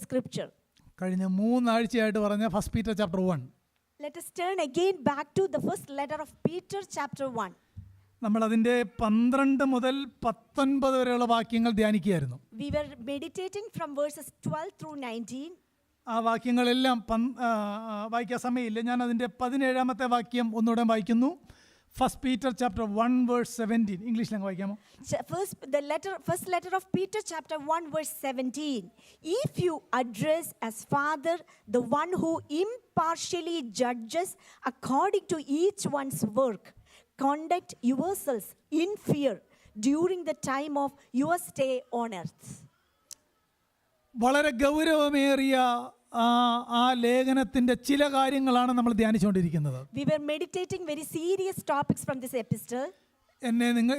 scripture. കഴിഞ്ഞ 3 ആഴ്ചയായിട്ട് പറഞ്ഞ first Peter chapter 1. Let us turn again back to the first letter of Peter chapter 1. നമ്മൾ അതിൻ്റെ 12 മുതൽ 19 വരെയുള്ള വാക്യങ്ങൾ ധ്യാനിക്കുകയായിരുന്നു. We were meditating from verses 12 through 19. ആ വാക്യങ്ങളെല്ലാം വായിക്കാൻ സമയമില്ല. ഞാൻ അതിൻ്റെ 17ാമത്തെ വാക്യം ഒന്നുകൂടെ വായിക്കുന്നു. First Peter chapter 1 verse 17. ഇംഗ്ലീഷിൽ വായിക്കാമോ? First letter of Peter chapter 1 verse 17. If you address as Father the one who impartially judges according to each one's work, conduct yourselves in fear during the time of your stay on earth. വളരെ ഗൗരവമേറിയ ആ ലേഖനത്തിന്റെ ചില കാര്യങ്ങളാണ് നമ്മൾ ധ്യാനിച്ചുകൊണ്ടിരിക്കുന്നത്. We were meditating very serious topics from this epistle.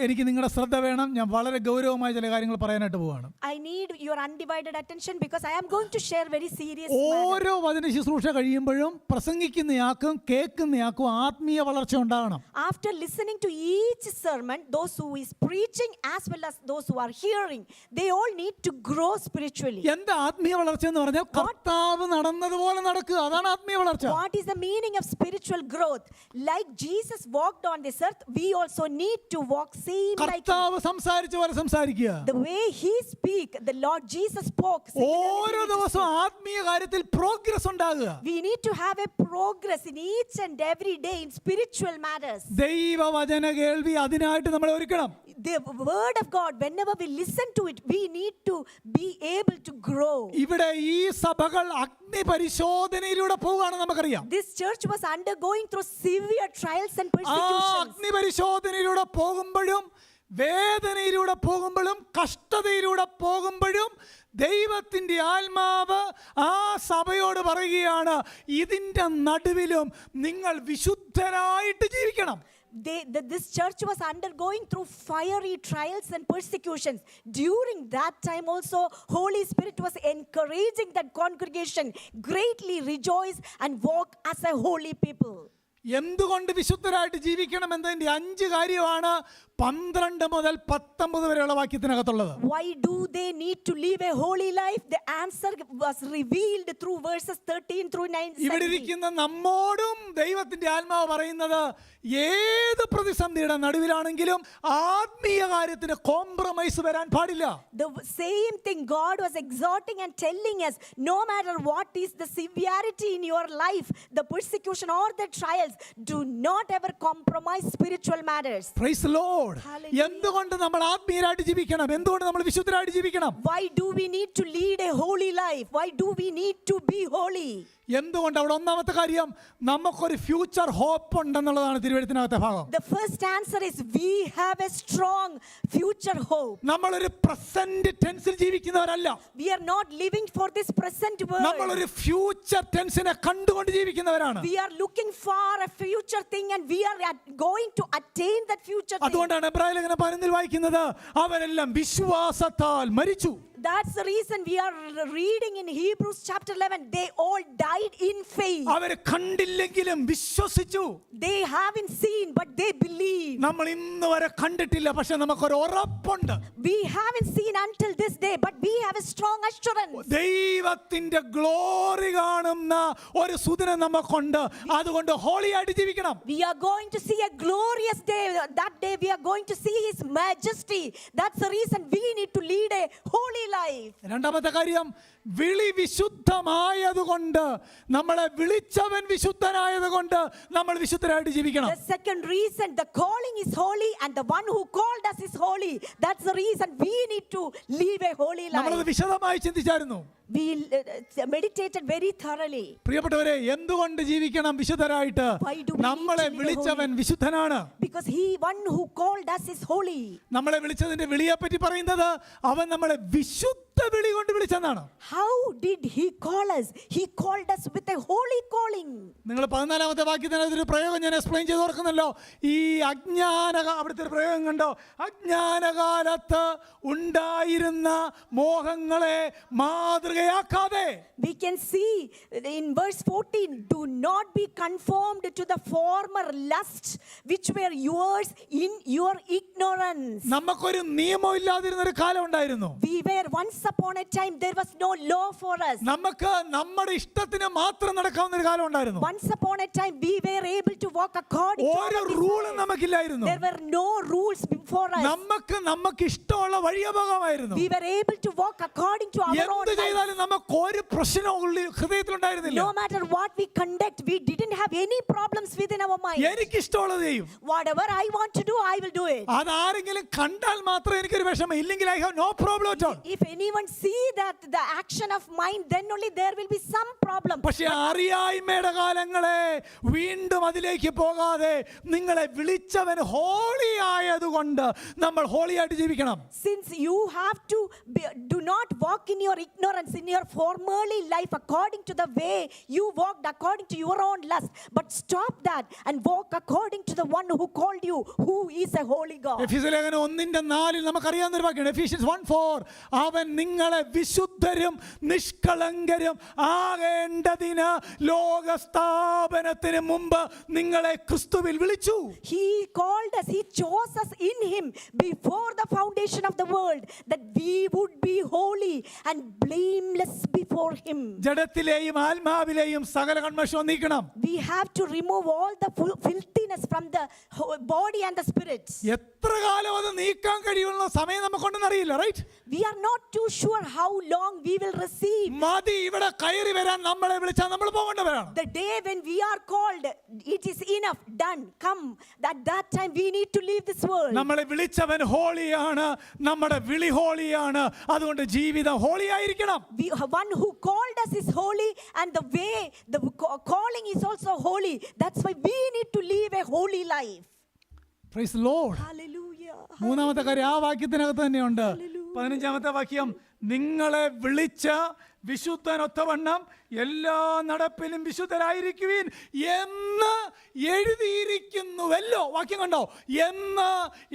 എനിക്ക് നിങ്ങളുടെ ശ്രദ്ധ വേണം. ഞാൻ വളരെ ഗൗരവമായ ചില കാര്യങ്ങൾ പറയാനായിട്ട് പോവാണ്. I need your undivided attention because I am going to share very serious ഓരോ വചന ശുശ്രൂഷ കഴിയുമ്പോഴും പ്രസംഗിക്കുന്നയാൾക്കും കേൾക്കുന്നയാൾക്കും ആത്മീയ വളർച്ച ഉണ്ടാകണം. After listening to each sermon, those who is preaching as well as those who are hearing, they all need to grow spiritually. എന്താ ആത്മീയ വളർച്ച എന്ന് പറഞ്ഞാൽ കർത്താവ് നടന്നതുപോലെ നടക്കുക. അതാണ് ആത്മീയ വളർച്ച. What is the meaning of spiritual growth? Like Jesus walked on this earth, we also need to walk same like കർത്താവ് സംസാരിച്ച പോലെ സംസാരിക്കുക. the way he speak, the Lord Jesus spoke. ഓരോ ദിവസവും ആത്മീയ കാര്യത്തിൽ പ്രോഗ്രസ് ഉണ്ടാകുക. We need to have a progress in each and every day in spiritual matters. ദൈവവചന കേൾവി അതിനായിട്ട് നമ്മളെ ഒരുക്കണം. The word of God, whenever we listen to it, we need to be able to grow. ഇവിടെ ഈ സഭകൾ അഗ്നി പരിശോധനയിലൂടെ പോവുകയാണ് നമുക്കറിയാം. This church was undergoing through severe trials and persecutions. അഗ്നി പരിശോധനയിലൂടെ പോകുമ്പോഴും വേദനയിലൂടെ പോകുമ്പോഴും കഷ്ടതയിലൂടെ പോകുമ്പോഴും ദൈവത്തിൻ്റെ ആത്മാവ് ആ സഭയോട് പറയുകയാണ്, ഇതിൻ്റെ നടുവിലും നിങ്ങൾ വിശുദ്ധരായിട്ട് ജീവിക്കണം. This church was undergoing through fiery trials and persecutions. During that time also, Holy Spirit was encouraging that congregation, greatly rejoice and walk as a holy people. എന്തുകൊണ്ട് വിശുദ്ധരായിട്ട് ജീവിക്കണം എന്നതിൻ്റെ 5 കാര്യമാണ് 12 മുതൽ 19 വരെയുള്ള വാക്യത്തിനകത്തുള്ളത്. Why do they need to live a holy life? The answer was revealed through verses 13 through 19. ഇവിടെ ഇരിക്കുന്ന നമ്മോടും ദൈവത്തിന്റെ ആത്മാവ് പറയുന്നത്, ഏത് പ്രതിസന്ധിയുടെ നടുവിലാണെങ്കിലും ആത്മീയ കാര്യത്തിന് കോംപ്രമൈസ് വരാൻ പാടില്ല. The same thing God was exhorting and telling us, no matter what is the severity in your life, the persecution or the trials, do not ever compromise spiritual matters. Praise the Lord. എന്തുകൊണ്ട് നമ്മൾ ആത്മീയരായിട്ട് ജീവിക്കണം? എന്തുകൊണ്ട് നമ്മൾ വിശുദ്ധരായിട്ട് ജീവിക്കണം? Why do we need to lead a holy life? Why do we need to be holy? എന്തുകൊണ്ട്? അവിടെ ഒന്നാമത്തെ കാര്യം, നമുക്കൊരു ഫ്യൂച്ചർ ഹോപ്പ് ഉണ്ടെന്നുള്ളതാണ് തിരുവെഴുത്തിനകത്തെ ഭാഗം. The first answer is we have a strong future hope. നമ്മളൊരു പ്രസന്റ് ടെൻസിൽ ജീവിക്കുന്നവരല്ല. We are not living for this present world. നമ്മളൊരു ഫ്യൂച്ചർ ടെൻസിനെ കണ്ടുകൊണ്ട് ജീവിക്കുന്നവരാണ്. We are looking for a future thing and we are going to attain that future thing. അതുകൊണ്ടാണ് എബ്രായ ലേഖനം 11 വായിക്കുന്നത്, അവരെല്ലാം വിശ്വാസത്താൽ മരിച്ചു. That's the reason we are reading in Hebrews chapter 11, they all died in faith. അവർ കണ്ടില്ലെങ്കിലും വിശ്വസിച്ചു. They haven't seen but they believe. നമ്മൾ ഇന്ന് വരെ കണ്ടിട്ടില്ല, പക്ഷെ നമുക്കൊരു ഉറപ്പുണ്ട്. We haven't seen until this day but we have a strong assurance. ദൈവത്തിന്റെ glory കാണുന്ന ഒരു സുദിനം നമുക്കുണ്ട്. അതുകൊണ്ട് ഹോളി ആയിട്ട് ജീവിക്കണം. We are going to see a glorious day. That day we are going to see his majesty. That's the reason we need to lead a holy life. രണ്ടാമത്തെ കാര്യം, വിളി വിശുദ്ധമായതുകൊണ്ട്, നമ്മളെ വിളിച്ചവൻ വിശുദ്ധനായതുകൊണ്ട് നമ്മൾ വിശുദ്ധരായിട്ട് ജീവിക്കണം. The second reason, the calling is holy and the one who called us is holy. That's the reason we need to live a holy life. നമ്മളത് വിശദമായി ചിന്തിച്ചായിരുന്നു. We meditated very thoroughly. പ്രിയപ്പെട്ടവരെ, എന്തുകൊണ്ട് ജീവിക്കണം വിശുദ്ധരായിട്ട്? നമ്മളെ വിളിച്ചവൻ വിശുദ്ധനാണ്. Because one who called us is holy. നമ്മളെ വിളിച്ചതിന്റെ വിളിയെ പറ്റി പറയുന്നത്, അവൻ നമ്മളെ വിശുദ്ധ വിളി കൊണ്ട് വിളിച്ചെന്നാണ്. How did he call us? He called us with a holy calling. നിങ്ങൾ 14ാമത്തെ വാക്യത്തിനകത്ത് ഒരു പ്രയോഗം ഞാൻ എക്സ്പ്ലെയിൻ ചെയ്ത് ഓർക്കുന്നല്ലോ. ഈ അവിടുത്തെ ഒരു പ്രയോഗം കണ്ടോ? അജ്ഞാനകാലത്ത് ഉണ്ടായിരുന്ന മോഹങ്ങളെ മാതൃകയാക്കാതെ. We can see in verse 14, do not be conformed to the former lusts which were yours in your ignorance. നമുക്കൊരു നിയമം ഇല്ലാതിരുന്ന ഒരു കാലം ഉണ്ടായിരുന്നു. We were once upon a time there was no law for us. നമുക്ക് നമ്മുടെ ഇഷ്ടത്തിന് മാത്രം നടക്കാവുന്ന ഒരു കാലം ഉണ്ടായിരുന്നു. Once upon a time we were able to walk according to ഒരു our റൂളും desires. നമുക്കില്ലായിരുന്നു. There were no rules before us. നമുക്ക് ഇഷ്ടമുള്ള വഴിയെ പോകാമായിരുന്നു. We were able to walk according to our own എന്ത് life. ചെയ്താലും നമുക്ക് ഒരു പ്രശ്നവും ഹൃദയത്തിലുണ്ടായിരുന്നില്ല. No matter what we conduct, we didn't have any problems within our mind. എനിക്ക് ഇഷ്ടമുള്ളത് ചെയ്യും. Whatever I want to do, I will do it. അതാരെങ്കിലും കണ്ടാൽ മാത്രം എനിക്കൊരു വിഷമം, ഇല്ലെങ്കിൽ I have no problem at all. If anyone see that the action of mine, then only there will be some problem. പക്ഷേ അറിയായ്മയുടെ കാലങ്ങളെ വീണ്ടും അതിലേക്ക് പോകാതെ നിങ്ങളെ വിളിച്ചവൻ ഹോളി ആയതുകൊണ്ട് നമ്മൾ ഹോളി ആയിട്ട് ജീവിക്കണം. Since you have to do not walk in your ignorance in your formerly life according to the way you walked according to your own lust, but stop that and walk according to the one who called you, who is a holy God. എഫെസ്യലേഖനം 1:4 നമുക്കറിയാവുന്ന ഒരു വാക്യമാണ്. Ephesians 1:4 അവൻ നിങ്ങളെ വിശുദ്ധരും നിഷ്കളങ്കരും ആകേണ്ടതിന് ലോകസ്ഥാപനത്തിന് മുമ്പ് നിങ്ങളെ ക്രിസ്തുവിൽ വിളിച്ചു. He called us, he chose us in him before the foundation of the world, that we would be holy and blameless before him. ജഡത്തിലെയും ആത്മാവിലെയും സകല കന്മഷവും നീക്കണം. We have to remove all the filthiness from the body and the spirit. എത്ര കാലം അത് നീക്കാൻ കഴിയുന്ന സമയം നമുക്കൊണ്ടെന്ന് അറിയില്ല, right? We are not too sure how long we will receive. മതി ഇവിടെ കയറി വരാൻ നമ്മളെ വിളിച്ചാൽ നമ്മൾ പോകേണ്ടവരാണ്. The day when we are called, it is enough, done, come. That time we need to leave this world. നമ്മളെ വിളിച്ചവൻ ഹോളിയാണ്, നമ്മുടെ വിളി ഹോളിയാണ്, അതുകൊണ്ട് ജീവിതം ഹോളി ആയിരിക്കണം. One who called us is holy, and the way the calling is also holy. That's why we need to live a holy life. Praise the Lord. Hallelujah. മൂന്നാമത്തെ കാര്യം ആ വാക്യത്തിനകത്ത് തന്നെയുണ്ട്. 15-ാമത്തെ വാക്യം, നിങ്ങളെ വിളിച്ച വിശുദ്ധനൊത്തവണ്ണം എല്ലാ നടപ്പിലും വിശുദ്ധരായിരിക്കുവിൻ എന്ന് എഴുതിയിരിക്കുന്നുവല്ലോ. വാക്യം കണ്ടോ? എന്ന്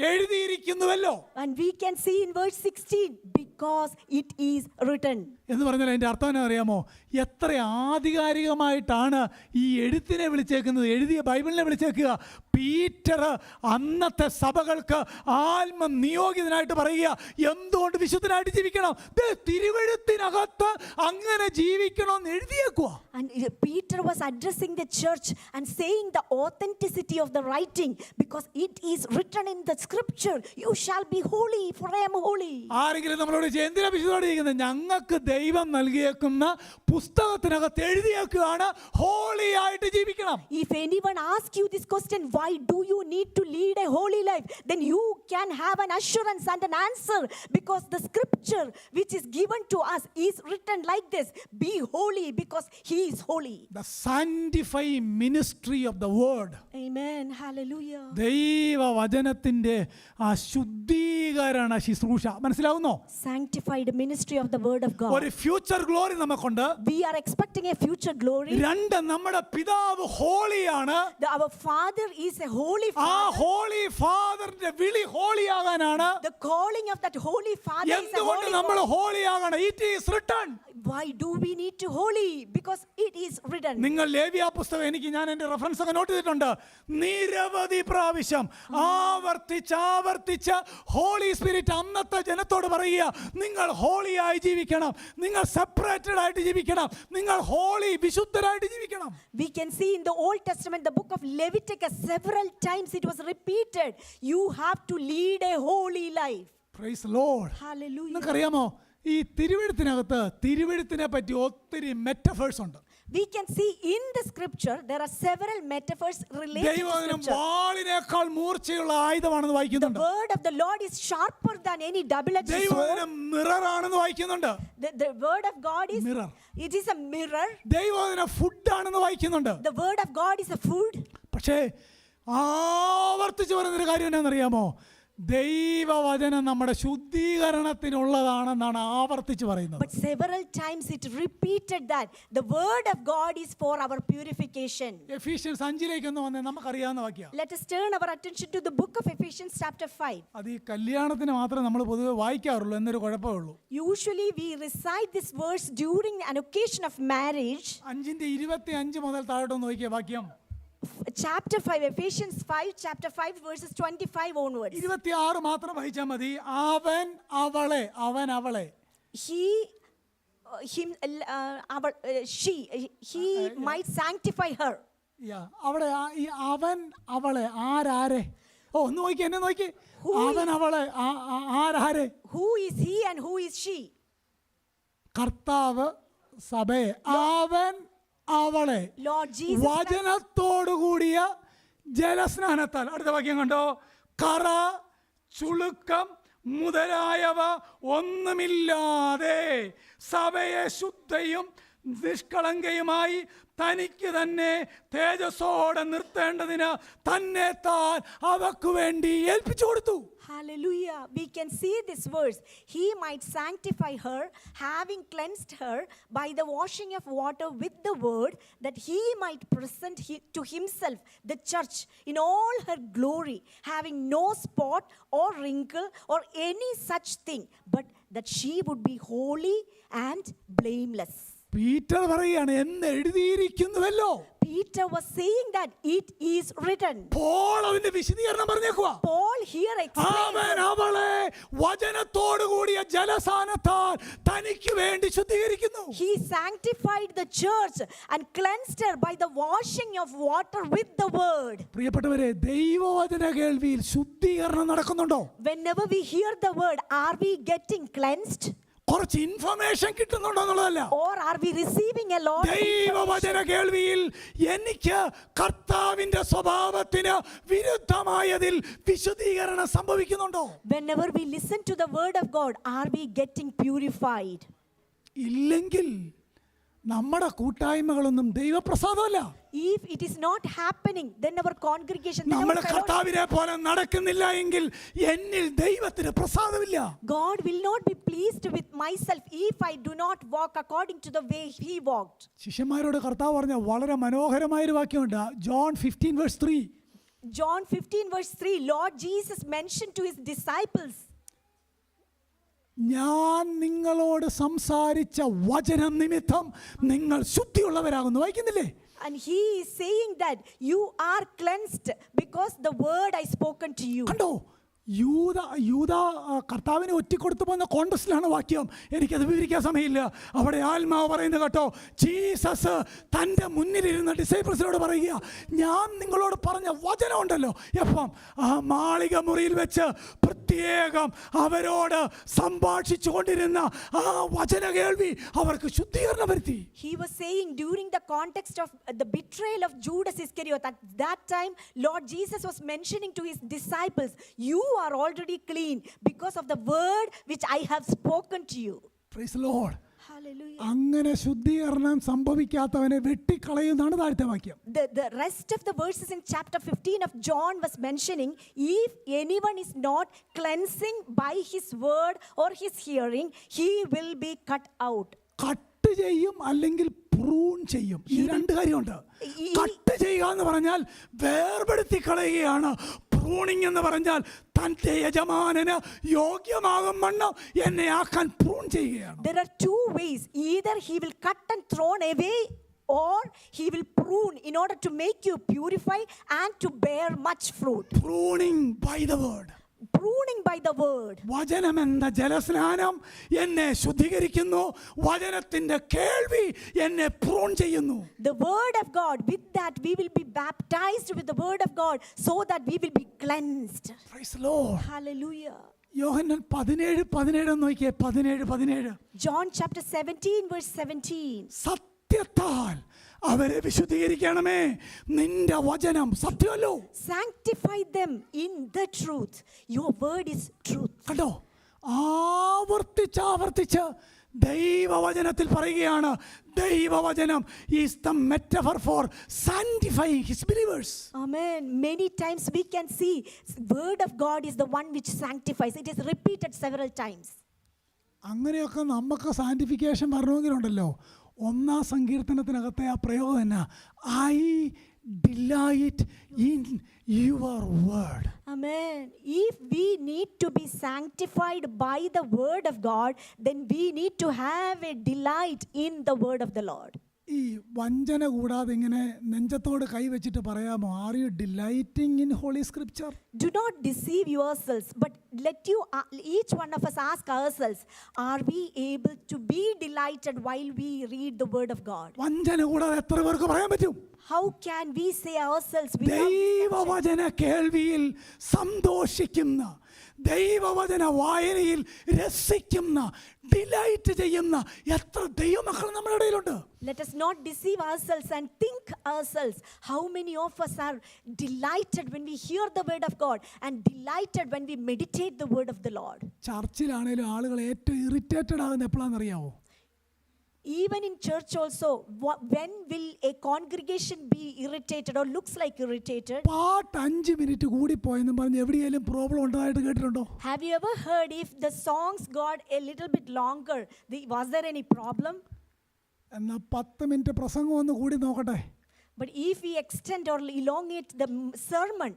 എഴുതിയിരിക്കുന്നുവല്ലോ. And we can see in verse 16, because it is written. എന്ന് പറഞ്ഞാൽ അതിൻ്റെ അർത്ഥം എന്നാ അറിയാമോ? എത്ര ആധികാരികമായിട്ടാണ് ഈ എഴുത്തിനെ വിളിച്ചേക്കുന്നത്, എഴുതിയ ബൈബിളിനെ വിളിച്ചേക്കുക. പീറ്റർ അന്നത്തെ സഭകൾക്ക് ആത്മനിയോഗിതനായിട്ട് പറയുക, എന്തുകൊണ്ട് വിശുദ്ധനായിട്ട് ജീവിക്കണം? തിരുവെഴുത്തിനകത്ത് അങ്ങനെ ജീവിക്കണമെന്ന് എഴുതിയേക്കുക. And Peter was addressing the church and saying the authenticity of the writing, because it is written in the scripture, you shall be holy, for I am holy. ആരെങ്കിലും നമ്മളോട് എന്തിനാ വിശുദ്ധമായിട്ട് ജീവിക്കുന്നത്? ഞങ്ങൾക്ക് ദൈവം നൽകിയേക്കുന്ന പുസ്തകത്തിനകത്ത് എഴുതിയേക്കുകയാണ് ഹോളി ആയിട്ട് ജീവിക്കണം. If anyone asks you this question, why do you need to lead a holy life, then you can have an assurance and an answer, because the scripture which is given to us is written like this: be holy because he is holy. The sanctifying ministry of the word. Amen. Hallelujah. ദൈവവചനത്തിന്റെ ആ ശുദ്ധീകരണ ശുശ്രൂഷ മനസ്സിലാവുന്നോ? Sanctified ministry of the word of God. ഒരു future glory നമുക്കുണ്ട്. We are expecting a future glory. രണ്ട്, നമ്മുടെ പിതാവ് ഹോളിയാണ്. Our father is a holy ആ father. ഹോളി ഫാദറിന്റെ വിളി ഹോളിയാകാനാണ്. The calling of that holy father is a എന്തുകൊണ്ട് holy നമ്മൾ God. ഹോളിയാകണം? It is written. Why do we need to holy? Because it is written. നിങ്ങൾ ലേവ്യ പുസ്തകം, ഞാൻ എൻ്റെ റെഫറൻസ് ഒക്കെ നോട്ട് ചെയ്തിട്ടുണ്ട്, നിരവധി പ്രാവശ്യം ആവർത്തിച്ച് ഹോളി സ്പിരിറ്റ് അന്നത്തെ ജനത്തോട് പറയുക, നിങ്ങൾ ഹോളിയായി ജീവിക്കണം, നിങ്ങൾ സെപ്പറേറ്റഡ് ആയിട്ട് ജീവിക്കണം, നിങ്ങൾ ഹോളി വിശുദ്ധരായിട്ട് ജീവിക്കണം. We can see in the Old Testament, the book of Leviticus, several times it was repeated, you have to lead a holy life. Praise the Lord. Hallelujah. നിങ്ങൾക്കറിയാമോ, ഈ തിരുവെഴുത്തിനകത്ത് തിരുവെഴുത്തിനെ പറ്റി ഒത്തിരി മെറ്റഫേഴ്സ് ഉണ്ട്. We can see in the scripture there are several metaphors related to ദൈവവചനം scripture. വാളിനേക്കാൾ മൂർച്ചയുള്ള ആയുധമാണെന്ന് The വായിക്കുന്നുണ്ട്. word of the Lord is sharper than any double-edged sword. ദൈവവചനം mirror ആണെന്ന് വായിക്കുന്നുണ്ട്. The word of God is Mirror. It is a mirror. ദൈവവചനം food ആണെന്ന് വായിക്കുന്നുണ്ട്. The word of God is a food. പക്ഷേ ആവർത്തിച്ച് പറയുന്നൊരു കാര്യം എന്നാണെന്നറിയാമോ? ദൈവവചനം നമ്മുടെ ശുദ്ധീകരണത്തിനുള്ളതാണെന്നാണ് ആവർത്തിച്ച് പറയുന്നത്. But several times it repeated that the word of God is for our purification. Ephesians 5 വന്നേ, നമുക്കറിയാവുന്ന വാക്യം. Let us turn our attention to the book of Ephesians chapter 5. അത് ഈ കല്യാണത്തിന് മാത്രമേ നമ്മൾ പൊതുവെ വായിക്കാറുള്ളൂ എന്നൊരു കുഴപ്പമേ ഉള്ളൂ. Usually we recite this verse during an occasion of marriage. 5:25 മുതൽ താഴോട്ട് നോക്കിയ വാക്യം. Chapter 5, Ephesians 5, chapter 5, verses 25 onwards. 26 മാത്രം വായിച്ചാൽ മതി. അവൻ അവളെ he him she he might sanctify her. അവിടെ ഈ അവൻ അവളെ ആരാരെ ഒന്ന് നോക്കി എന്നെ നോക്കി അവൻ അവളെ ആരാരെ Who is he and who is she? കർത്താവ് സഭയെ അവൻ അവളെ Lord Jesus വചനത്തോടുകൂടിയ ജലസ്നാനത്താൽ അടുത്ത വാക്യം കണ്ടോ കറ ചുളുക്കം മുതലായവ ഒന്നുമില്ലാതെ സഭയെ ശുദ്ധയും നിഷ്കളങ്കയുമായി തനിക്ക് തന്നെ തേജസ്സോടെ നിർത്തേണ്ടതിന് തന്നെ താൻ അവക്ക് വേണ്ടി ഏൽപ്പിച്ചു കൊടുത്തു. Hallelujah. We can see this verse. He might sanctify her, having cleansed her by the washing of water with the word, that he might present to himself the church in all her glory, having no spot or wrinkle or any such thing, but that she would be holy and blameless. Peter പറയുകയാണ് എന്ന് എഴുതിയിരിക്കുന്നുവല്ലോ. Peter was saying that it is written. Paul അതിന്റെ വിശദീകരണം പറഞ്ഞേക്കുവാ. Paul here explains. അവൻ അവളെ വചനത്തോടുകൂടിയ ജലസ്നാനത്താൽ തനിക്ക് വേണ്ടി ശുദ്ധീകരിക്കുന്നു. He sanctified the church and cleansed her by the washing of water with the word. പ്രിയപ്പെട്ടവരെ, ദൈവവചന കേൾവിയിൽ ശുദ്ധീകരണം നടക്കുന്നുണ്ടോ? Whenever we hear the word, are we getting cleansed? കുറച്ച് ഇൻഫർമേഷൻ കിട്ടുന്നുണ്ടോ എന്നുള്ളതല്ല. Or are we receiving a lot of ദൈവവചന കേൾവിയിൽ എനിക്ക് കർത്താവിന്റെ സ്വഭാവത്തിന് വിരുദ്ധമായതിൽ വിശുദ്ധീകരണം സംഭവിക്കുന്നുണ്ടോ? Whenever we listen to the word of God, are we getting purified? ഇല്ലെങ്കിൽ നമ്മുടെ കൂട്ടായ്മകളൊന്നും ദൈവപ്രസാദമല്ല. If it is not happening, then our congregation, then നമ്മൾ our fellowship, കർത്താവിനെ പോലെ നടക്കുന്നില്ല എങ്കിൽ എന്നിൽ ദൈവത്തിന് പ്രസാദമില്ല. God will not be pleased with myself if I do not walk according to the way he walked. ശിഷ്യന്മാരോട് കർത്താവ് പറഞ്ഞ വളരെ മനോഹരമായൊരു വാക്യമുണ്ട്. John 15:3. John 15:3, Lord Jesus mentioned to his disciples, ഞാൻ നിങ്ങളോട് സംസാരിച്ച വചനം നിമിത്തം നിങ്ങൾ ശുദ്ധിയുള്ളവരാകുന്നു. വായിക്കുന്നില്ലേ? and he is saying that you are cleansed because the word I spoken to you. കണ്ടോ, യൂദ കർത്താവിനെ ഒറ്റിക്കൊടുത്തു പോകുന്ന കോണ്ടസ്റ്റിലാണ് വാക്യം. എനിക്കത് വിവരിക്കാൻ സമയമില്ല. അവിടെ ആത്മാവ് പറയുന്നത് കേട്ടോ, ജീസസ് തൻ്റെ മുന്നിലിരുന്ന ഡിസൈപ്പിൾസിനോട് പറയുക, ഞാൻ നിങ്ങളോട് പറഞ്ഞ വചനം ഉണ്ടല്ലോ, എപ്പം ആ മാളിക മുറിയിൽ വെച്ച് പ്രത്യേകം അവരോട് സംഭാഷിച്ചു കൊണ്ടിരുന്ന ആ വചന കേൾവി അവർക്ക് ശുദ്ധീകരണം വരുത്തി. He was saying during the context of the betrayal of Judas Iscariot, at that time Lord Jesus was mentioning to his disciples, you are already clean because of the word which I have spoken to you. Praise the Lord. Hallelujah. അങ്ങനെ ശുദ്ധീകരണം സംഭവിക്കാത്തവനെ വെട്ടിക്കളയുന്നതാണ് താഴത്തെ വാക്യം. The rest of the verses in chapter 15 of John was mentioning, if anyone is not cleansing by his word or his hearing, he will be cut out. Cut ചെയ്യും അല്ലെങ്കിൽ prune ചെയ്യും. ഈ രണ്ട് കാര്യമുണ്ട്. കട്ട് ചെയ്യുക എന്ന് പറഞ്ഞാൽ വേർപെടുത്തി കളയുകയാണ്. പ്രൂണിങ് എന്ന് പറഞ്ഞാൽ തന്റെ യജമാനന് യോഗ്യമാകും വണ്ണം എന്നെ ആക്കാൻ പ്രൂൺ ചെയ്യുകയാണ്. There are two ways. Either he will cut and thrown away, or he will prune in order to make you purify and to bear much fruit. Pruning by the word. Pruning by the word. വചനം എന്ന ജലസ്നാനം എന്നെ ശുദ്ധീകരിക്കുന്നു. വചനത്തിന്റെ കേൾവി എന്നെ prune ചെയ്യുന്നു. The word of God, with that we will be baptized with the word of God so that we will be cleansed. Praise the Lord. Hallelujah. യോഹന്നാൻ 17:17 നോക്കിയേ. 17:17. John chapter 17 verse 17. സത്യത്താൽ അവരെ വിശുദ്ധീകരിക്കണമേ, നിന്റെ വചനം സത്യമല്ലോ. Sanctify them in the truth. Your word is truth. കണ്ടോ, ആവർത്തിച്ച് ദൈവവചനത്തിൽ പറയുകയാണ്, ദൈവവചനം is the metaphor for sanctifying his believers. Amen. Many times we can see word of God is the one which sanctifies. It is repeated several times. അങ്ങനെയൊക്കെ നമുക്ക് sanctification വരണമെങ്കിലുണ്ടല്ലോ, 1 സങ്കീർത്തനത്തിനകത്തെ ആ പ്രയോഗം എന്നാ, I delight in your word. Amen. If we need to be sanctified by the word of God, then we need to have a delight in the word of the Lord. ഈ വഞ്ചന കൂടാതെ ഇങ്ങനെ നെഞ്ചത്തോട് കൈവച്ചിട്ട് പറയാമോ, are you delighting in holy scripture? Do not deceive yourselves, but let you each one of us ask ourselves, are we able to be delighted while we read the word of God? വഞ്ചന കൂടാതെ എത്ര പേർക്ക് പറയാൻ പറ്റും? How can we say ourselves without ദൈവവചന കേൾവിയിൽ സന്തോഷിക്കുന്ന, ദൈവവചന വായനയിൽ രസിക്കുന്ന, ഡിലൈറ്റ് ചെയ്യുന്ന എത്ര ദൈവമക്കൾ നമ്മുടെ ഇടയിലുണ്ട്? Let us not deceive ourselves and think ourselves how many of us are delighted when we hear the word of God and delighted when we meditate the word of the Lord. ചർച്ചിലാണേലും ആളുകൾ ഏറ്റവും irritated ആകുന്ന എപ്പോഴാണെന്ന് അറിയാവോ? Even in church also, when will a congregation be irritated or looks like irritated? പാട്ട് 5 minute കൂടി പോയെന്നും പറഞ്ഞ് എവിടെയെങ്കിലും problem ഉണ്ടായിട്ട് കേട്ടിട്ടുണ്ടോ? Have you ever heard if the songs got a little bit longer, was there any problem? എന്നാൽ 10 minute പ്രസംഗം ഒന്ന് കൂടി നോക്കട്ടെ. But if we extend or elongate the sermon,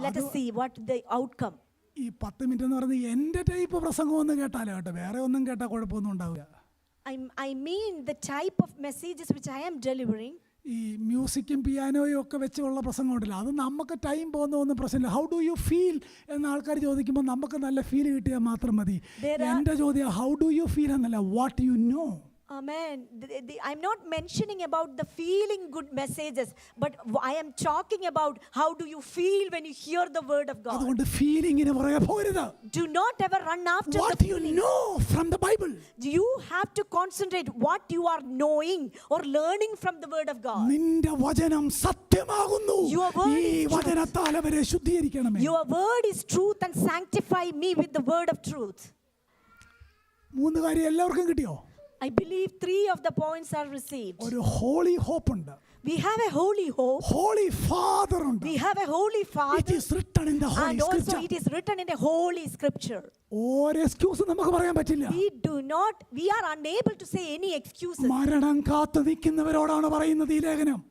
let us see what the outcome. ഈ 10 minute എന്ന് പറയുന്നത് എൻ്റെ type പ്രസംഗം ഒന്ന് കേട്ടാലോ കേട്ടോ, വേറെ ഒന്നും കേട്ടാൽ കുഴപ്പമൊന്നും ഉണ്ടാവില്ല. I mean the type of messages which I am delivering. ഈ മ്യൂസിക്കും പിയാനോയും ഒക്കെ വെച്ചുള്ള പ്രസംഗം ഉണ്ടല്ലോ, അത് നമുക്ക് ടൈം പോകുന്നൊന്നും പ്രശ്നമില്ല. ഹൗ ഡു യു ഫീൽ എന്ന് ആൾക്കാർ ചോദിക്കുമ്പോൾ നമുക്ക് നല്ല ഫീൽ കിട്ടിയാൽ മാത്രം മതി. എൻ്റെ ചോദ്യം ഹൗ ഡു യു ഫീൽ എന്നല്ല, what you know. Amen. I'm not mentioning about the feeling good messages, but I am talking about how do you feel when you hear the word of God. അതുകൊണ്ട് ഫീലിംഗിന് പുറകെ പോകരുത്. Do not ever run after what the you feeling. know from the Bible. You have to concentrate what you are knowing or learning from the word of God. നിന്റെ വചനം സത്യമാകുന്നു. Your word ഈ വചനത്താൽ അവരെ ശുദ്ധീകരിക്കണമേ. Your word is truth and sanctify me with the word of truth. 3 കാര്യം എല്ലാവർക്കും കിട്ടിയോ? I believe 3 of the points are received. ഒരു holy hope ഉണ്ട്. We have a holy hope. Holy Father ഉണ്ട്. We have a holy Father. It is written in the Holy And also Scripture. it is written in the Holy Scripture. ഒരു excuse നമുക്ക് പറയാൻ പറ്റില്ല. We are unable to say any excuses. മരണം കാത്തു നിൽക്കുന്നവരോടാണ് പറയുന്നത് ഈ ലേഖനം.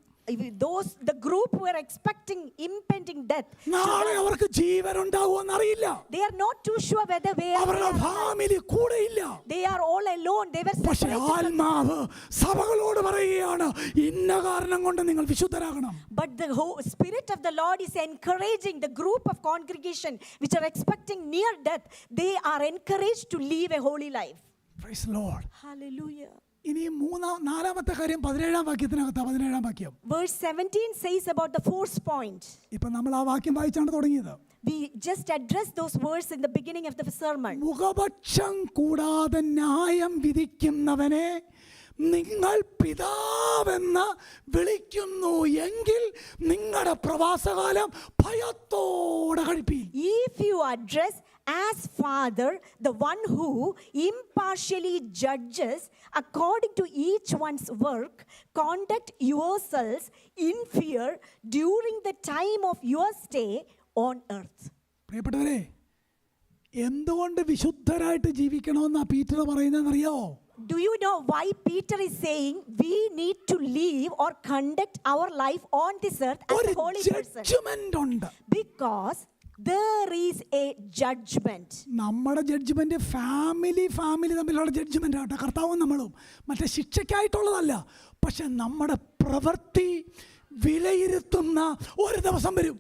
The group who are expecting impending death, നാളെ അവർക്ക് ജീവൻ ഉണ്ടാവുമെന്ന് അറിയില്ല. they are not too sure whether അവരുടെ ഫാമിലി കൂടെ ഇല്ല. they are all alone. They were പക്ഷേ separated. ആത്മാവ് സഭകളോട് പറയുകയാണ്, ഇന്ന കാരണം കൊണ്ട് നിങ്ങൾ വിശുദ്ധരാകണം. But the Spirit of the Lord is encouraging the group of congregation which are expecting near death. They are encouraged to live a holy life. Praise the Lord. Hallelujah. ഇനി 4-ാമത്തെ കാര്യം 17-ാം വാക്യത്തിനകത്ത് 17-ാം വാക്യം. Verse 17 says about the 4th point. ഇപ്പൊ നമ്മൾ ആ വാക്യം വായിച്ചാണ് തുടങ്ങിയത്. We just addressed those words in the beginning of the sermon. മുഖപക്ഷം കൂടാതെ ന്യായം വിധിക്കുന്നവനെ നിങ്ങൾ പിതാവെന്ന് വിളിക്കുന്നു എങ്കിൽ നിങ്ങളുടെ പ്രവാസകാലം ഭയത്തോടെ കഴിപ്പീൻ. If you address as Father the one who impartially judges according to each one's work, conduct yourselves in fear during the time of your stay on earth. പ്രിയപ്പെട്ടവരെ, എന്തുകൊണ്ട് വിശുദ്ധരായിട്ട് ജീവിക്കണമെന്നാ Peter പറയുന്നതെന്നറിയാമോ? Do you know why Peter is saying we need to live or conduct our life on this earth as a holy person? Judgment ഉണ്ട്. Because there is a judgment. നമ്മുടെ judgment family തമ്മിലുള്ള judgment ആട്ടോ, കർത്താവും നമ്മളും. മറ്റേ ശിക്ഷയ്ക്കായിട്ടുള്ളതല്ല. പക്ഷെ നമ്മുടെ പ്രവൃത്തി വിലയിരുത്തുന്ന ഒരു ദിവസം വരും.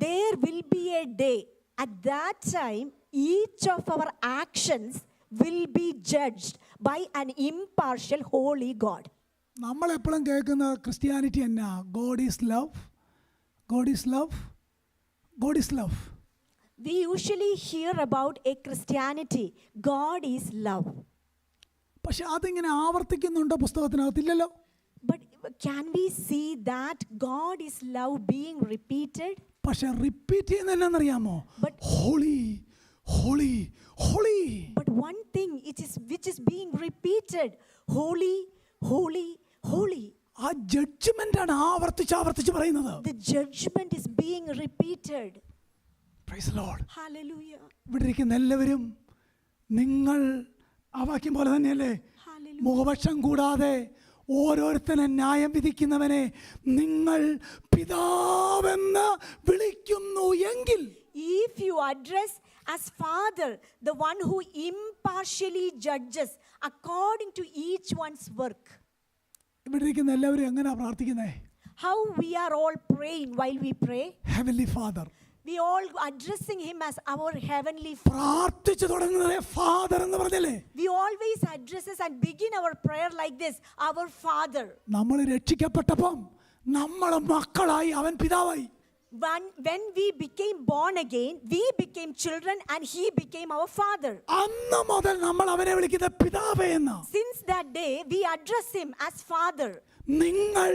There will be a day. At that time, each of our actions will be judged by an impartial holy God. നമ്മൾ എപ്പോഴും കേൾക്കുന്ന ക്രിസ്ത്യാനിറ്റി എന്നാ? God is love, God is love, God is love. We usually hear about a Christianity, God is love. പക്ഷെ അതിങ്ങനെ ആവർത്തിക്കുന്നുണ്ടോ പുസ്തകത്തിനകത്തില്ലല്ലോ? But can we see that God is love being repeated? പക്ഷെ repeat ചെയ്യുന്ന എന്നാന്നറിയാമോ? But holy holy holy. But one thing which is being repeated, holy, holy, holy. ആ judgement ആണ് ആവർത്തിച്ച് പറയുന്നത്. The judgment is being repeated. Praise the Lord. Hallelujah. ഇവിടെ ഇരിക്കുന്ന എല്ലാവരും നിങ്ങൾ ആ വാക്യം പോലെ തന്നെയല്ലേ? Hallelujah. മുഖപക്ഷം കൂടാതെ ഓരോരുത്തനെ ന്യായം വിധിക്കുന്നവനെ നിങ്ങൾ പിതാവെന്ന് വിളിക്കുന്നു എങ്കിൽ. If you address as Father the one who impartially judges according to each one's work. ഇവിടെ ഇരിക്കുന്ന എല്ലാവരും എങ്ങനെയാ പ്രാർത്ഥിക്കുന്നത്? How we are all praying while we pray. Heavenly father. We all addressing him as our heavenly Father. പ്രാർത്ഥിച്ചു തുടങ്ങുന്നത് father എന്ന് പറഞ്ഞല്ലേ? We always addresses and begin our prayer like this, our Father. നമ്മൾ രക്ഷിക്കപ്പെട്ടപ്പം നമ്മളെ മക്കളായി, അവൻ പിതാവായി. When we became born again, we became children and he became our Father. അന്ന് മുതൽ നമ്മൾ അവനെ വിളിക്കുന്നത് പിതാവേ എന്ന്. Since that day, we address him as Father. നിങ്ങൾ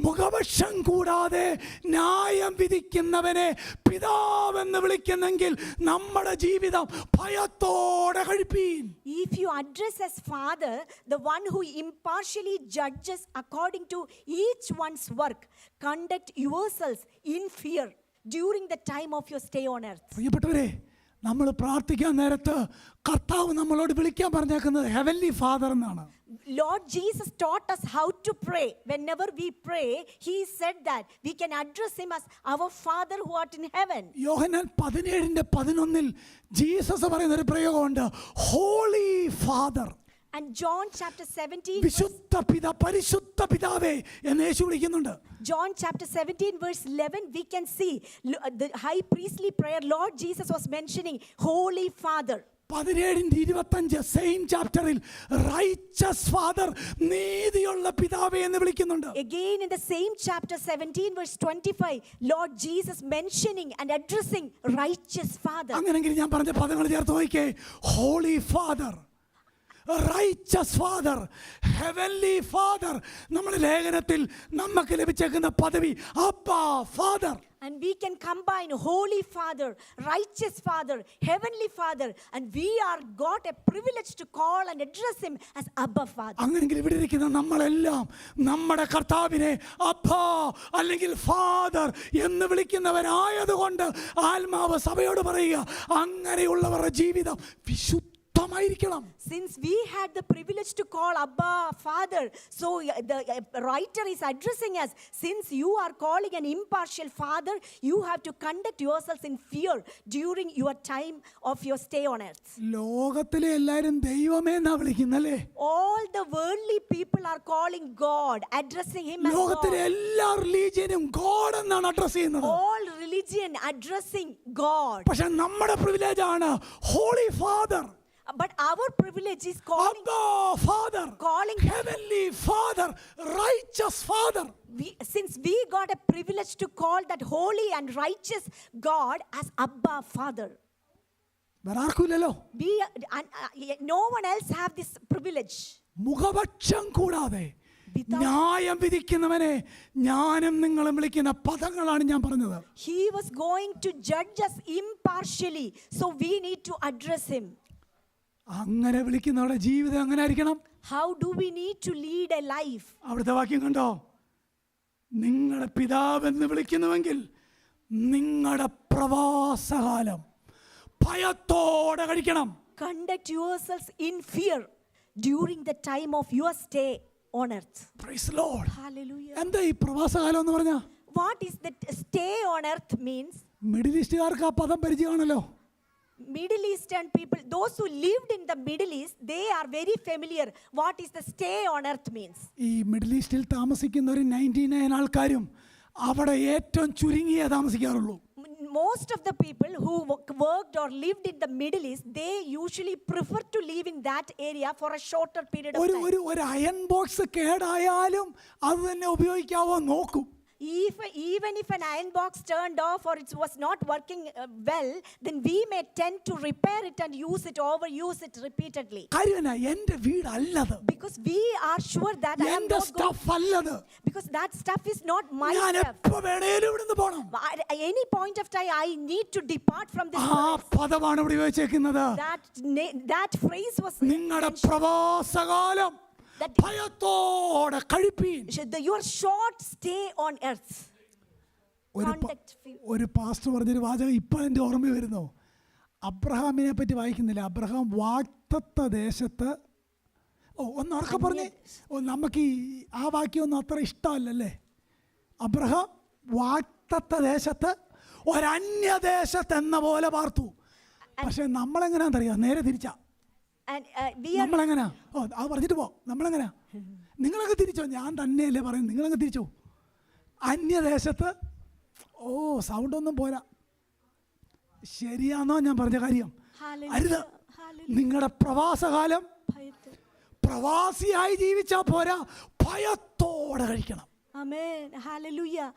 മുഖപക്ഷം കൂടാതെ ന്യായം വിധിക്കുന്നവനെ പിതാവെന്ന് വിളിക്കുന്നെങ്കിൽ നമ്മുടെ ജീവിതം ഭയത്തോടെ കഴിപ്പീൻ. If you address as Father, the one who impartially judges according to each one's work, conduct yourselves in fear during the time of your stay on earth. പ്രിയപ്പെട്ടവരെ, നമ്മൾ പ്രാർത്ഥിക്കാൻ നേരത്ത് കർത്താവ് നമ്മളോട് വിളിക്കാൻ പറഞ്ഞേക്കുന്നത് ഹെവൻലി ഫാദർ എന്നാണ്. Lord Jesus taught us how to pray. Whenever we pray, he said that we can address him as our Father who art in heaven. Yohannan 17:11 Jesus പറയുന്ന ഒരു പ്രയോഗമുണ്ട്, holy father. And John chapter 17, പരിശുദ്ധ പിതാവേ എന്ന് യേശു വിളിക്കുന്നുണ്ട്. John chapter 17 verse 11, we can see the high priestly prayer Lord Jesus was mentioning Holy Father. 17:25 same ചാപ്റ്ററിൽ righteous father, നീതിയുള്ള പിതാവേ എന്ന് വിളിക്കുന്നുണ്ട്. Again in the same chapter 17 verse 25, Lord Jesus mentioning and addressing righteous Father. അങ്ങനെയെങ്കിൽ ഞാൻ പറഞ്ഞ പദങ്ങൾ ചേർത്ത് നോക്കിക്കേ, holy father, riches father, heavenly father. നമ്മുടെ ലേഖനത്തിൽ നമുക്ക് ലഭിച്ചേക്കുന്ന പദവി അബ്ബാ father. And we can combine Holy Father, Righteous Father, Heavenly Father, and we are got a privilege to call and address him as Abba Father. അങ്ങനെയെങ്കിൽ ഇവിടെ ഇരിക്കുന്ന നമ്മളെല്ലാം നമ്മുടെ കർത്താവിനെ അബ്ബാ അല്ലെങ്കിൽ ഫാദർ എന്ന് വിളിക്കുന്നവരായതുകൊണ്ട് ആത്മാവ് സഭയോട് പറയുക, അങ്ങനെയുള്ളവരുടെ ജീവിതം വിശുദ്ധമായിരിക്കണം. Since we had the privilege to call Abba Father, so the writer is addressing us, since you are calling an impartial Father, you have to conduct yourselves in fear during your time of your stay on earth. ലോകത്തിലെ എല്ലാവരും ദൈവമേ എന്നാ വിളിക്കുന്നല്ലേ? All the worldly people are calling God, addressing him as ലോകത്തിലെ God. എല്ലാ റിലീജിയനും God എന്നാണ് address ചെയ്യുന്നത്. All religion addressing God. പക്ഷെ നമ്മുടെ പ്രിവിലേജ് ആണ് holy father. But our privilege is calling Abba Father, Heavenly Father, Righteous Father. Since we got a privilege to call that holy and righteous God as Abba Father. No one else have this privilege. മുഖപക്ഷം കൂടാതെ ന്യായം വിധിക്കുന്നവനെ ഞാനും നിങ്ങളും വിളിക്കുന്ന പദങ്ങളാണ് ഞാൻ പറഞ്ഞത്. He was going to judge us impartially, so we need to address him. അങ്ങനെ വിളിക്കുന്നവരുടെ ജീവിതം എങ്ങനെ ആയിരിക്കണം? How do we need to lead a life? അവിടുത്തെ വാക്യം കണ്ടോ, നിങ്ങളുടെ പിതാവെന്ന് വിളിക്കുന്നുവെങ്കിൽ നിങ്ങളുടെ പ്രവാസകാലം ഭയത്തോടെ കഴിക്കണം. Conduct yourselves in fear during the time of your stay on earth. Praise the Lord. Hallelujah. എന്താ ഈ പ്രവാസകാലം എന്ന് പറഞ്ഞാ? What is that stay on earth means? Middle ഈസ്റ്റുകാർക്ക് ആ പദം പരിചയമാണല്ലോ. Middle Eastern people, those who lived in the Middle East, they are very familiar what is the stay on earth means. ഈ middle ഈസ്റ്റിൽ താമസിക്കുന്ന ഒരു 99 ആൾക്കാരും അവിടെ ഏറ്റവും ചുരുങ്ങിയേ താമസിക്കാറുള്ളൂ. Most of the people who worked or lived in the Middle East, they usually prefer to live in that area for a shorter period of time. ഒരു iron box കേടായാലും അത് തന്നെ ഉപയോഗിക്കാവോ നോക്കും. Even if an iron box turned off or it was not working well, then we may tend to repair it and overuse it repeatedly. കാര്യമല്ല, എൻ്റെ വീടല്ലത്. Because we are sure that I am എൻ്റെ not stuff അല്ലത്. Because that stuff is not my ഞാൻ stuff. എപ്പോൾ വേണേലും ഇവിടുന്ന് പോണം. At any point of time I need to depart from this ആ place. പദമാണ് ഇവിടെ ഉപയോഗിച്ചേക്കുന്നത്. That phrase was നിങ്ങളുടെ പ്രവാസകാലം ഭയത്തോടെ കഴിപ്പീൻ. your short stay on earth. ഒരു പാസ്റ്റർ പറഞ്ഞൊരു വാചകം ഇപ്പം എൻ്റെ ഓർമ്മ വരുന്നു. അബ്രഹാമിനെ പറ്റി വായിക്കുന്നില്ല. അബ്രഹാം വാഗ്ദത്ത ദേശത്ത്, ഒന്ന് ഉറക്കെ പറഞ്ഞേ, നമുക്ക് ആ വാക്യമൊന്നും അത്ര ഇഷ്ടമല്ലല്ലേ. അബ്രഹാം വാഗ്ദത്ത ദേശത്ത് ഒരന്യദേശത്ത് എന്ന പോലെ പാർത്തു. പക്ഷെ നമ്മളെങ്ങനെയാണെന്നറിയാം, നേരെ തിരിച്ചാ. നമ്മളെങ്ങനാ അത് പറഞ്ഞിട്ട് പോ. നമ്മളെങ്ങനാ നിങ്ങളങ്ങ് തിരിച്ചോ. ഞാൻ തന്നെയല്ലേ പറയുന്നത്, നിങ്ങളങ്ങ് തിരിച്ചോ. അന്യദേശത്ത് സൗണ്ടൊന്നും പോരാ. ശരിയാണോ ഞാൻ പറഞ്ഞ കാര്യം? അരുത്. നിങ്ങളുടെ പ്രവാസകാലം പ്രവാസിയായി ജീവിച്ചാൽ പോരാ, ഭയത്തോടെ കഴിക്കണം. Amen. Hallelujah.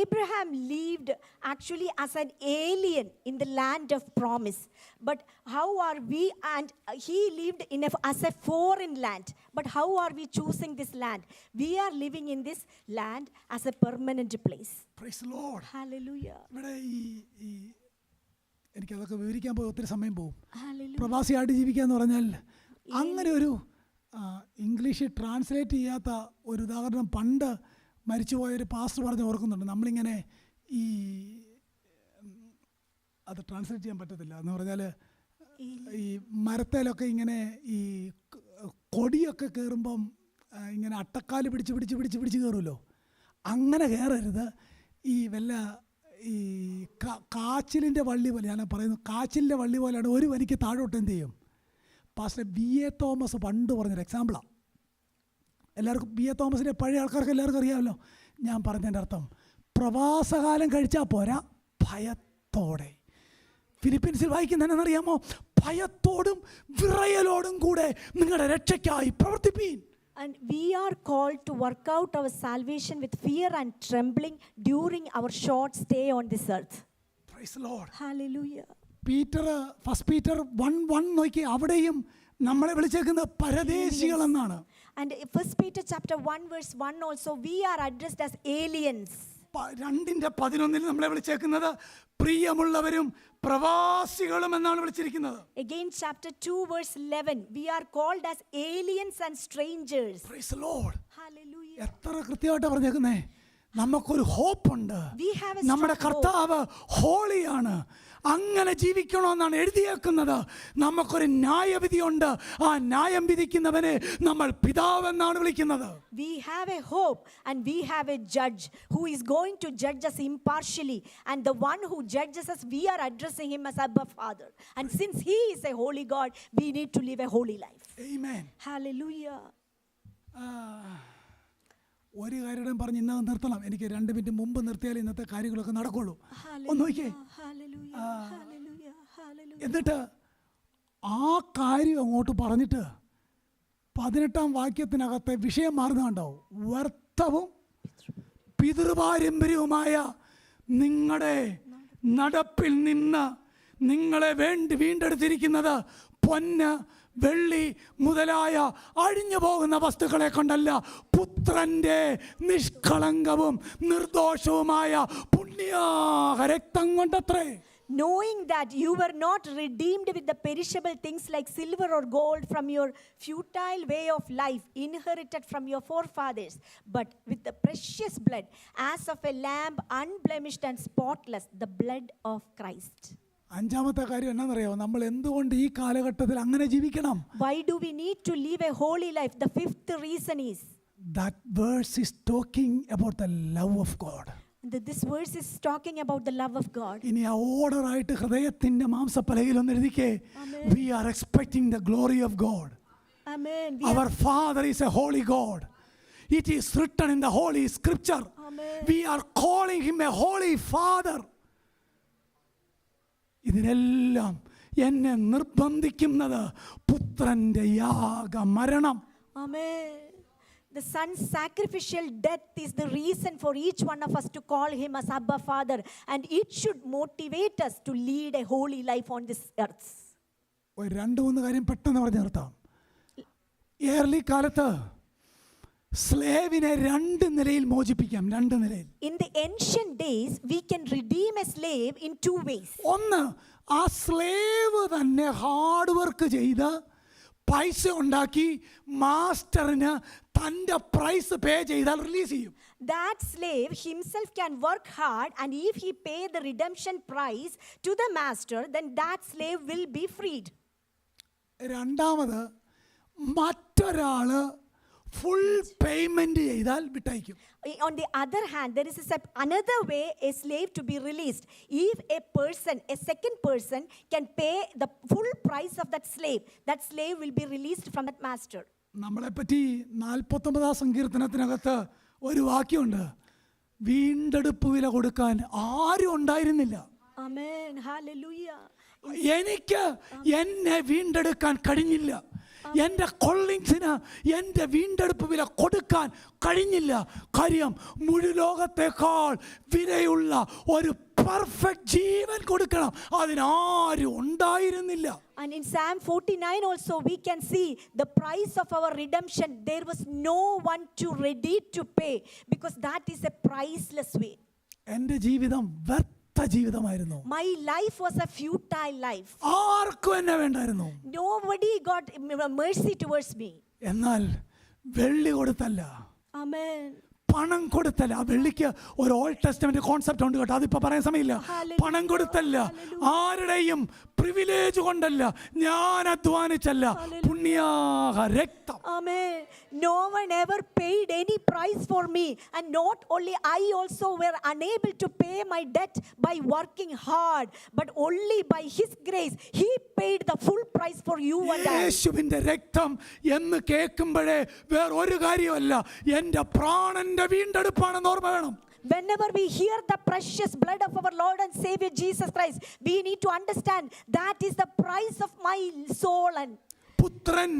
Abraham lived actually as an alien in the land of promise. But how are we? And he lived as a foreign land. But how are we choosing this land? We are living in this land as a permanent place. Praise the Lord. Hallelujah. ഇവിടെ എനിക്കതൊക്കെ വിവരിക്കാൻ പോയി ഒത്തിരി സമയം പോകും. Hallelujah. പ്രവാസിയായിട്ട് ജീവിക്കുക എന്ന് പറഞ്ഞാൽ അങ്ങനെ ഒരു ഇംഗ്ലീഷ് ട്രാൻസ്ലേറ്റ് ചെയ്യാത്ത ഒരു ഉദാഹരണം പണ്ട് മരിച്ചുപോയൊരു പാസ്റ്റർ പറഞ്ഞ് ഓർക്കുന്നുണ്ട്. നമ്മളിങ്ങനെ അത് ട്രാൻസ്ലേറ്റ് ചെയ്യാൻ പറ്റത്തില്ല എന്ന് പറഞ്ഞാൽ ഈ മരത്തേലൊക്കെ ഇങ്ങനെ ഈ കൊടിയൊക്കെ കയറുമ്പം ഇങ്ങനെ അട്ടക്കാല് പിടിച്ച് കയറുമല്ലോ, അങ്ങനെ കയറരുത്. ഈ ഈ കാച്ചിലിൻ്റെ വള്ളി പോലെ, ഞാൻ പറയുന്നു കാച്ചിലിൻ്റെ വള്ളി പോലെയാണ് ഒരു വരിക്ക് താഴോട്ട് എന്ത് ചെയ്യും. Pastor B.A. തോമസ് പണ്ട് പറഞ്ഞൊരു എക്സാമ്പിളാണ്. എല്ലാവർക്കും B.A. തോമസിൻ്റെ പഴയ ആൾക്കാർക്ക് എല്ലാവർക്കും അറിയാമല്ലോ. ഞാൻ പറഞ്ഞതിൻ്റെ അർത്ഥം പ്രവാസകാലം കഴിച്ചാൽ പോരാ, ഭയത്തോടെ. ഫിലിപ്പീൻസിൽ വായിക്കുന്നതെന്നറിയാമോ? ഭയത്തോടും വിറയലോടും കൂടെ നിങ്ങളുടെ രക്ഷയ്ക്കായി പ്രവർത്തിപ്പീൻ. And we are called to work out our salvation with fear and trembling during our short stay on this earth. Praise the Lord. Hallelujah. First Peter 1:1 നോക്കി, അവിടെയും നമ്മളെ വിളിച്ചേക്കുന്നത് പരദേശികൾ എന്നാണ്. And First Peter chapter 1 verse 1 also, we are addressed as aliens. 2:11 നമ്മളെ വിളിച്ചേക്കുന്നത് പ്രിയമുള്ളവരും പ്രവാസികളും എന്നാണ് വിളിച്ചിരിക്കുന്നത്. Again chapter 2 verse 11, we are called as aliens and strangers. Praise the Lord. Hallelujah. എത്ര കൃത്യമായിട്ടാണ് പറഞ്ഞേക്കുന്നേ. നമുക്കൊരു ഹോപ്പുണ്ട്. നമ്മുടെ കർത്താവ് ഹോളിയാണ്. അങ്ങനെ ജീവിക്കണമെന്നാണ് എഴുതിയേക്കുന്നത്. നമുക്കൊരു ന്യായവിധിയുണ്ട്. ആ ന്യായം വിധിക്കുന്നവനെ നമ്മൾ പിതാവെന്നാണ് വിളിക്കുന്നത്. We have a hope and we have a judge who is going to judge us impartially, and the one who judges us, we are addressing him as Abba Father. And since he is a holy God, we need to live a holy life. Amen. Hallelujah. ഒരു കാര്യം പറഞ്ഞ് ഇന്നത് നിർത്തണം. എനിക്ക് 2 minute മുമ്പ് നിർത്തിയാൽ ഇന്നത്തെ കാര്യങ്ങളൊക്കെ നടക്കുള്ളൂ. ഒന്ന് നോക്കിയേ. എന്നിട്ട് ആ കാര്യം അങ്ങോട്ട് പറഞ്ഞിട്ട് 18-ാം വാക്യത്തിനകത്തെ വിഷയം മാറുന്നുണ്ടാവും. വ്യർത്ഥവും പിതൃപാരമ്പര്യവുമായ നിങ്ങളുടെ നടപ്പിൽ നിന്ന് നിങ്ങളെ വീണ്ടെടുത്തിരിക്കുന്നത് പൊന്ന് വെള്ളി മുതലായ അഴിഞ്ഞു പോകുന്ന വസ്തുക്കളെ കൊണ്ടല്ല, പുത്രന്റെ നിഷ്കളങ്കവും നിർദോഷവുമായ പുണ്യാഹ രക്തം കൊണ്ടത്രേ. Knowing that you were not redeemed with the perishable things like silver or gold from your futile way of life inherited from your forefathers, but with the precious blood as of a lamb, unblemished and spotless, the blood of Christ. 5-ാമത്തെ കാര്യം എന്നാണെന്നറിയാമോ? നമ്മൾ എന്തുകൊണ്ട് ഈ കാലഘട്ടത്തിൽ അങ്ങനെ ജീവിക്കണം? Why do we need to live a holy life? The 5th reason is that verse is talking about the love of God. This verse is talking about the love of God. ഇനി ആ ഓർഡറായിട്ട് ഹൃദയത്തിന്റെ മാംസപ്പലകയിൽ ഒന്ന് എഴുതിക്കേ. We are expecting the glory of God. Amen. Our Father is a holy God. It is written in the Holy Scripture. Amen. We are calling him a holy Father. ഇതിനെല്ലാം എന്നെ നിർബന്ധിക്കുന്നത് പുത്രന്റെ യാഗമരണം. Amen. The son's sacrificial death is the reason for each one of us to call him as Abba Father, and it should motivate us to lead a holy life on this earth. ഒരു 2-3 കാര്യം പെട്ടെന്ന് പറഞ്ഞു നിർത്താം. Early കാലത്ത് സ്ലേവിനെ 2 നിലയിൽ മോചിപ്പിക്കാം. 2 നിലയിൽ. In the ancient days, we can redeem a slave in 2 ways. ഒന്ന്, ആ സ്ലേവ് തന്നെ ഹാർഡ് വർക്ക് ചെയ്ത് പൈസ ഉണ്ടാക്കി മാസ്റ്ററിന് തൻ്റെ പ്രൈസ് പേ ചെയ്താൽ റിലീസ് ചെയ്യും. That slave himself can work hard, and if he pay the redemption price to the master, then that slave will be freed. രണ്ടാമത്, മറ്റൊരാള് ഫുൾ പേയ്മെന്റ് ചെയ്താൽ വിട്ടയക്കും. On the other hand, there is another way a slave to be released. If a second person can pay the full price of that slave will be released from that master. നമ്മളെപ്പറ്റി 49 സങ്കീർത്തനത്തിനകത്ത് ഒരു വാക്യമുണ്ട്, വീണ്ടെടുപ്പ് വില കൊടുക്കാൻ ആരും ഉണ്ടായിരുന്നില്ല. Amen. Hallelujah. എനിക്ക് എന്നെ വീണ്ടെടുക്കാൻ കഴിഞ്ഞില്ല. എൻ്റെ കൊള്ളിങ്സിന് എൻ്റെ വീണ്ടെടുപ്പ് വില കൊടുക്കാൻ കഴിഞ്ഞില്ല. കാര്യം മുഴുലോകത്തേക്കാൾ വിലയുള്ള ഒരു പെർഫെക്റ്റ് ജീവൻ കൊടുക്കണം, അതിനാരും ഉണ്ടായിരുന്നില്ല. And in Psalm 49 also we can see the price of our redemption. There was no one to ready to pay, because that is a priceless way. എൻ്റെ ജീവിതം വ്യർത്ഥ ജീവിതമായിരുന്നു. My life was a futile life. ആർക്കും എന്നെ വേണ്ടായിരുന്നു. Nobody got mercy towards me. എന്നാൽ വെള്ളി കൊടുത്തല്ല, Amen. പണം കൊടുത്തല്ല. ആ വെള്ളിക്ക് ഒരു ഓൾഡ് ടെസ്റ്റമെന്റ് കോൺസെപ്റ്റ് ഉണ്ട് കേട്ടോ, അതിപ്പോ പറയാൻ സമയമില്ല. പണം കൊടുത്തല്ല, ആരുടെയും പ്രിവിലേജ് കൊണ്ടല്ല, ഞാൻ അധ്വാനിച്ചല്ല, പുണ്യാഹ രക്തം. Amen. No one ever paid any price for me, and not only I also were unable to pay my debt by working hard, but only by His grace He paid the full price for you and I. യേശുവിന്റെ രക്തം എന്ന് കേൾക്കുമ്പോഴേ വേറൊരു കാര്യമല്ല, എൻ്റെ പ്രാണന്റെ വീണ്ടെടുപ്പാണെന്ന് ഓർമ്മ വേണം. Whenever we hear the precious blood of our Lord and Savior Jesus Christ, we need to understand that is the price of my soul. And പുത്രൻ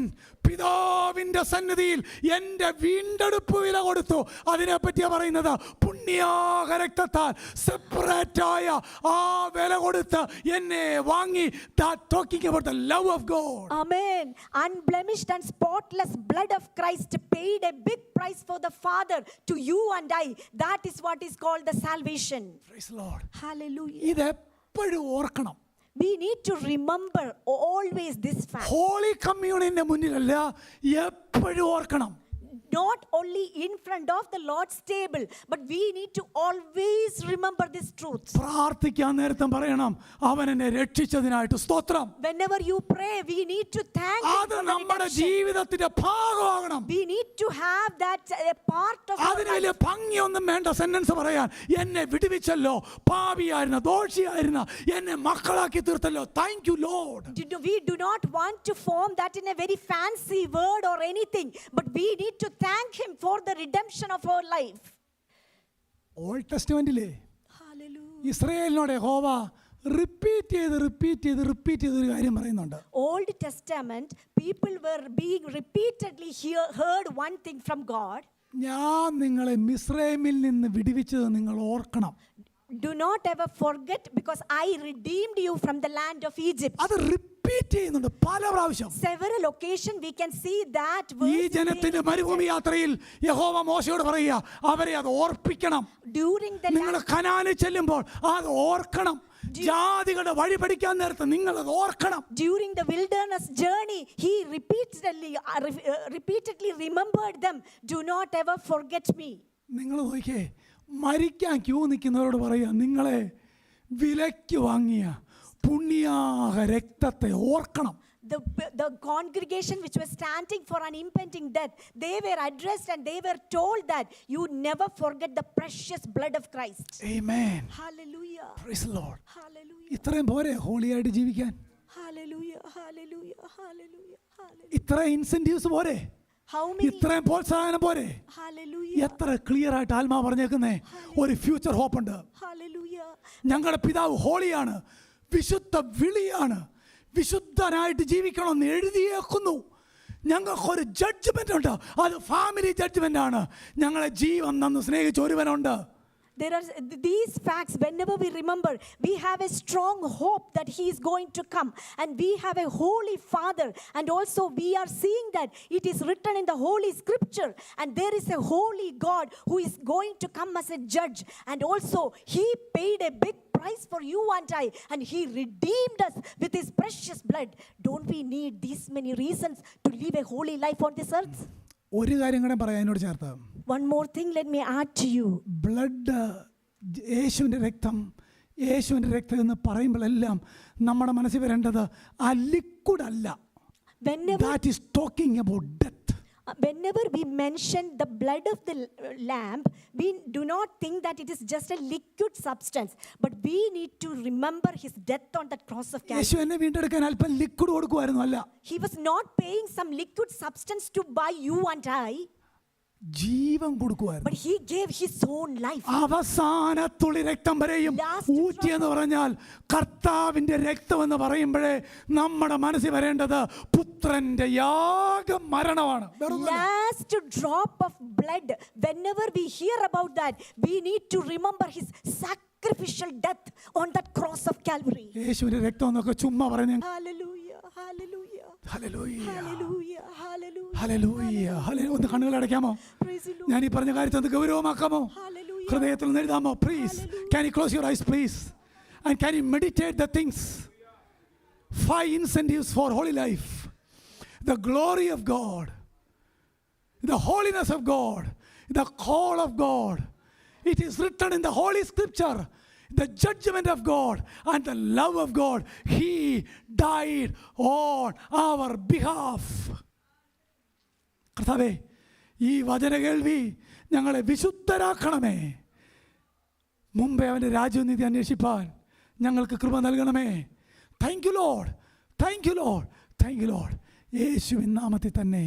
പിതാവിന്റെ സന്നിധിയിൽ എൻ്റെ വീണ്ടെടുപ്പ് വില കൊടുത്തു. അതിനെപ്പറ്റിയാ പറയുന്നത്. പുണ്യാഹ രക്തത്താൽ സെപ്പറേറ്റ് ആയ ആ വില കൊടുത്ത് എന്നെ വാങ്ങി. Talking about the love of God. Amen. Unblemished and spotless blood of Christ paid a big price for the Father to you and I. That is what is called the salvation. Praise the Lord. Hallelujah. ഇതെപ്പോഴും ഓർക്കണം. We need to remember always this fact. Holy കമ്മ്യൂണിന്റെ മുന്നിലല്ല, എപ്പോഴും ഓർക്കണം. Not only in front of the Lord's table, but we need to always remember this truth. പ്രാർത്ഥിക്കാൻ നേരത്തും പറയണം, അവൻ എന്നെ രക്ഷിച്ചതിനായിട്ട് സ്തോത്രം. Whenever you pray, we need to thank Him അത് for the നമ്മുടെ redemption. ജീവിതത്തിന്റെ ഭാഗമാകണം. We need to have that a part of our അതിന് life. വലിയ ഭംഗിയൊന്നും വേണ്ട സെന്റൻസ് പറയാൻ. എന്നെ വിടുവിച്ചല്ലോ, പാപിയായിരുന്ന ദോഷിയായിരുന്ന എന്നെ മക്കളാക്കി തീർത്തല്ലോ, thank you lord. We do not want to form that in a very fancy word or anything, but we need to thank Him for the redemption of our life. Old ടെസ്റ്റ്മെന്റിലെ Hallelujah. ഇസ്രായേലിനോട് യഹോവ repeat ചെയ്ത് ഒരു കാര്യം പറയുന്നുണ്ട്. Old Testament people were being repeatedly heard one thing from God. ഞാൻ നിങ്ങളെ മിസ്രൈമിൽ നിന്ന് വിടുവിച്ചത് നിങ്ങൾ ഓർക്കണം. Do not ever forget, because I redeemed you from the land of Egypt. അത് റിപ്പീറ്റ് ചെയ്യുന്നുണ്ട് പല പ്രാവശ്യം. Several occasions we can see that ഈ verse ജനത്തിന്റെ മരുഭൂമി യാത്രയിൽ യഹോവ മോശയോട് പറയുക, അവരെ അത് ഓർപ്പിക്കണം. during the നിങ്ങൾ കനാനിൽ ചെല്ലുമ്പോൾ അത് ഓർക്കണം. ജാതികളുടെ വഴി പഠിക്കാൻ നേരത്ത് നിങ്ങൾ അത് ഓർക്കണം. during the wilderness journey, He repeatedly remembered them. Do not ever forget me. നിങ്ങൾ നോക്കിയേ, മരിക്കാൻ ക്യൂ നിൽക്കുന്നവരോട് പറയുക, നിങ്ങളെ വിലയ്ക്ക് വാങ്ങിയ പുണ്യാഹ രക്തത്തെ ഓർക്കണം. The congregation which was standing for an impending death, they were addressed and they were told that you never forget the precious blood of Christ. Amen. Hallelujah. Praise the Lord. Hallelujah. ഇത്രയും പോരെ ഹോളിയായിട്ട് ജീവിക്കാൻ? Hallelujah. Hallelujah. Hallelujah. Hallelujah. ഇത്ര incentives പോരെ? How many? ഇത്രയും പ്രോത്സാഹനം പോരെ? Hallelujah. എത്ര clear ആയിട്ട് ആത്മാ പറഞ്ഞേക്കുന്നേ, ഒരു ഫ്യൂച്ചർ ഹോപ്പ് ഉണ്ട്. Hallelujah. ഞങ്ങളുടെ പിതാവ് ഹോളിയാണ്, വിശുദ്ധ വിളിയാണ്, വിശുദ്ധനായിട്ട് ജീവിക്കണമെന്ന് എഴുതിയേക്കുന്നു. ഞങ്ങൾക്കൊരു ജഡ്ജ്മെന്റ് ഉണ്ട്, അത് ഫാമിലി ജഡ്ജ്മെന്റ് ആണ്. ഞങ്ങളെ ജീവൻ തന്ന് സ്നേഹിച്ച ഒരുവനുണ്ട്. There are these facts. Whenever we remember, we have a strong hope that He is going to come, and we have a holy Father, and also we are seeing that it is written in the Holy Scripture, and there is a holy God who is going to come as a judge, and also He paid a big price for you and I, and He redeemed us with His precious blood. Don't we need these many reasons to live a holy life on this earth? ഒരു കാര്യം കൂടെ പറയാം എന്നോട് ചേർത്ത്. One more thing let me add to you. Blood, യേശുവിൻ്റെ രക്തം എന്ന് പറയുമ്പോഴെല്ലാം നമ്മുടെ മനസ്സിൽ വരേണ്ടത് ആ ലിക്വിഡ് അല്ല. Whenever That is talking about death. whenever we mention the blood of the lamb, we do not think that it is just a liquid substance, but we need to remember his death on that cross of Calvary. യേശു എന്നെ വീണ്ടെടുക്കാൻ അല്പം liquid കൊടുക്കുമായിരുന്നു, അല്ല, He was not paying some liquid substance to buy you and I, ജീവൻ കൊടുക്കുമായിരുന്നു. but he gave his own life. അവസാന തുളി രക്തം വരെയും Last ഊറ്റി എന്ന് പറഞ്ഞാൽ കർത്താവിന്റെ രക്തം എന്ന് പറയുമ്പോഴേ നമ്മുടെ മനസ്സിൽ വരേണ്ടത് പുത്രന്റെ യാഗ മരണമാണ്. Last drop of blood, whenever we hear about that, we need to remember his sacrificial death on that cross of Calvary. യേശുവിന്റെ രക്തം എന്നൊക്കെ ചുമ്മാ പറയുന്നത്. Hallelujah, hallelujah, hallelujah, hallelujah, hallelujah, hallelujah, hallelujah. ഒന്ന് കണ്ണുകൾ അടയ്ക്കാമോ? praise the Lord. ഞാൻ ഈ പറഞ്ഞ കാര്യത്തെ ഒന്ന് ഗൗരവമാക്കാമോ? Hallelujah. ഹൃദയത്തിൽ നിന്ന് എഴുതാമോ? Please can you close your eyes please and can you meditate the things. 5 incentives for holy life: the glory of God, the holiness of God, the call of God. It is written in the Holy Scripture, the judgment of God and the love of God. He died on our behalf. കർത്താവേ, ഈ വചന കേൾവി ഞങ്ങളെ വിശുദ്ധരാക്കണമേ. മുമ്പേ അവൻ്റെ രാജ്യനീതി അന്വേഷിപ്പാൻ ഞങ്ങൾക്ക് കൃപ നൽകണമേ. Thank you Lord, thank you Lord, thank you Lord. യേശുവിൻ നാമത്തിൽ തന്നെ.